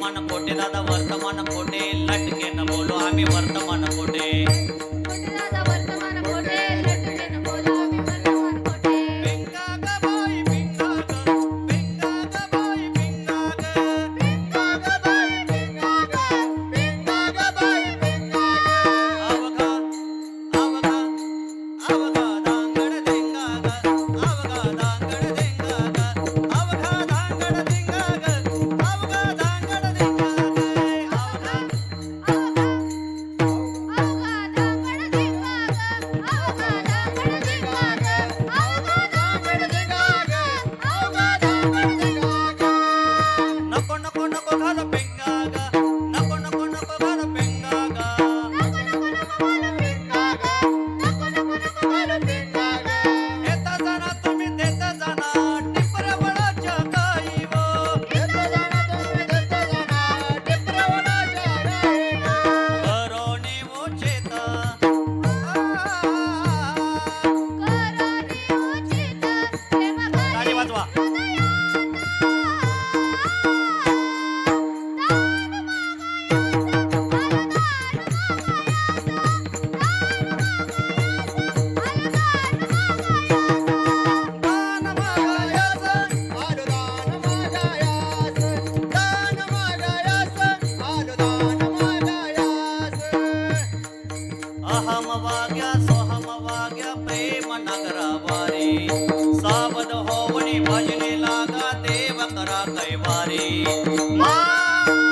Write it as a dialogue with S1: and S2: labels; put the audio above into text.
S1: वर्तमान कोठे दादा वर्तमान कोठे लटके न बोलो आम्ही वर्तमान कोठे
S2: दादा वर्तमान कोठे लटके न बोलो आम्ही वर्तमान कोठे
S1: पिंगा ग बाई पिंगा ग पिंगा ग बाई पिंगा ग
S2: पिंगा ग बाई पिंगा ग पिंगा ग बाई पिंगा ग
S1: अवघा अवघा अवघा दांगड देंगा ग अवघा दांगड देंगा ग अवघा दांगड देंगा ग अवघा दांगड देंगा ग अवघा नको नको नको घाल पेंगा ग